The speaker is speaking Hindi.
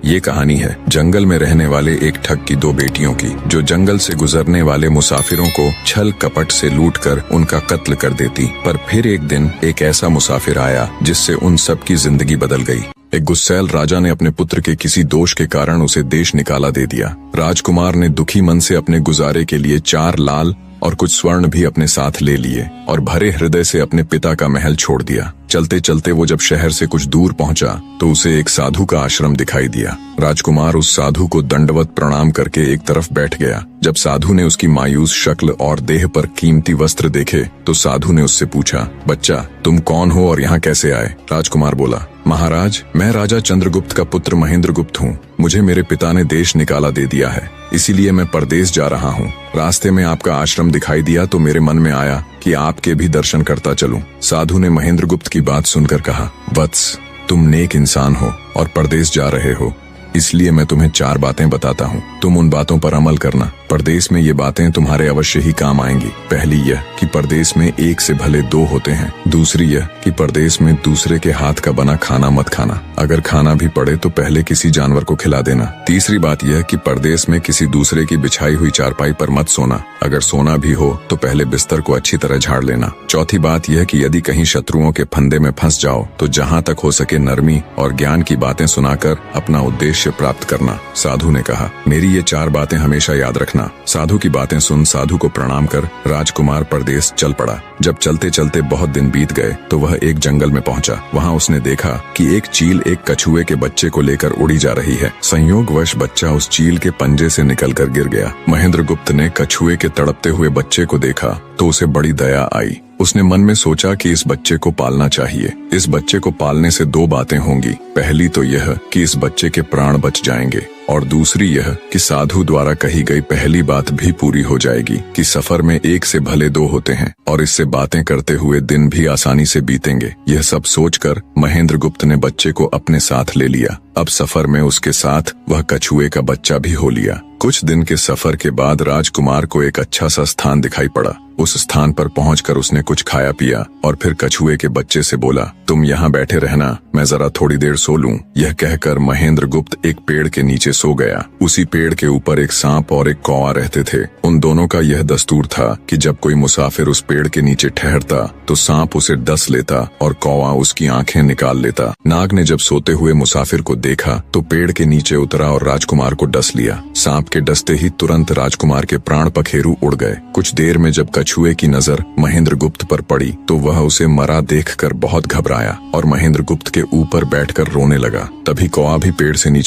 ये कहानी है जंगल में रहने वाले एक ठग की दो बेटियों की, जो जंगल से गुजरने वाले मुसाफिरों को छल कपट से लूटकर उनका कत्ल कर देती। पर फिर एक दिन एक ऐसा मुसाफिर आया जिससे उन सब की जिंदगी बदल गई। एक गुस्सैल राजा ने अपने पुत्र के किसी दोष के कारण उसे देश निकाला दे दिया। राजकुमार ने दुखी मन से अपने गुजारे के लिए 4 लाल और कुछ स्वर्ण भी अपने साथ ले लिए और भरे हृदय से अपने पिता का महल छोड़ दिया। चलते चलते वो जब शहर से कुछ दूर पहुंचा तो उसे एक साधु का आश्रम दिखाई दिया। राजकुमार उस साधु को दंडवत प्रणाम करके एक तरफ बैठ गया। जब साधु ने उसकी मायूस शक्ल और देह पर कीमती वस्त्र देखे तो साधु ने उससे पूछा, बच्चा तुम कौन हो और यहाँ कैसे आए? राजकुमार बोला, महाराज मैं राजा चंद्रगुप्त का पुत्र महेंद्रगुप्त हूँ। मुझे मेरे पिता ने देश निकाला दे दिया है, इसीलिए मैं परदेश जा रहा हूँ। रास्ते में आपका आश्रम दिखाई दिया तो मेरे मन में आया कि आपके भी दर्शन करता चलूं। साधु ने महेंद्रगुप्त की बात सुनकर कहा, वत्स तुम नेक इंसान हो और परदेश जा रहे हो, इसलिए मैं तुम्हें 4 बातें बताता हूँ। तुम उन बातों पर अमल करना। परदेश में ये बातें तुम्हारे अवश्य ही काम आएंगी। पहली यह कि परदेश में एक से भले 2 होते हैं। दूसरी यह कि परदेश में दूसरे के हाथ का बना खाना मत खाना। अगर खाना भी पड़े तो पहले किसी जानवर को खिला देना। तीसरी बात यह कि परदेश में किसी दूसरे की बिछाई हुई चारपाई पर मत सोना। अगर सोना भी हो तो पहले बिस्तर को अच्छी तरह झाड़ लेना। चौथी बात यह कि यदि कहीं शत्रुओं के फंदे में फंस जाओ तो जहाँ तक हो सके नरमी और ज्ञान की बातें सुनाकर अपना उद्देश्य प्राप्त करना। साधु ने कहा, मेरी ये 4 बातें हमेशा याद रखना। साधु की बातें सुन साधु को प्रणाम कर राजकुमार परदेश चल पड़ा। जब चलते चलते बहुत दिन बीत गए तो वह एक जंगल में पहुंचा। वहां उसने देखा कि एक चील एक कछुए के बच्चे को लेकर उड़ी जा रही है। संयोगवश बच्चा उस चील के पंजे से निकलकर गिर गया। महेंद्रगुप्त ने कछुए के तड़पते हुए बच्चे को देखा तो उसे बड़ी दया आई। उसने मन में सोचा कि इस बच्चे को पालना चाहिए। इस बच्चे को पालने से 2 बातें होंगी। पहली तो यह कि इस बच्चे के प्राण बच जाएंगे और दूसरी यह कि साधु द्वारा कही गई पहली बात भी पूरी हो जाएगी कि सफर में 1 से भले 2 होते हैं और इससे बातें करते हुए दिन भी आसानी से बीतेंगे। यह सब सोचकर महेंद्रगुप्त ने बच्चे को अपने साथ ले लिया। अब सफर में उसके साथ वह कछुए का बच्चा भी हो लिया। कुछ दिन के सफर के बाद राजकुमार को एक अच्छा सा स्थान दिखाई पड़ा। उस स्थान पर पहुंचकर उसने कुछ खाया पिया और फिर कछुए के बच्चे से बोला, तुम यहाँ बैठे रहना, मैं जरा थोड़ी देर सो लूं। यह कहकर महेंद्रगुप्त एक पेड़ के नीचे सो गया। उसी पेड़ के ऊपर एक सांप और एक कौवा रहते थे। उन दोनों का यह दस्तूर था कि जब कोई मुसाफिर उस पेड़ के नीचे ठहरता तो सांप उसे डस लेता और कौवा उसकी आंखें निकाल लेता। नाग ने जब सोते हुए मुसाफिर को देखा तो पेड़ के नीचे उतरा और राजकुमार को डस लिया। सांप के डसते ही तुरंत राजकुमार के प्राण पखेरु उड़ गए। कुछ देर में जब कछुए की नजर महेंद्रगुप्त पर पड़ी तो वह उसे मरा देखकर बहुत घबराया और महेंद्रगुप्त के ऊपर बैठकर रोने लगा। तभी कौवा भी पेड़ से नीचे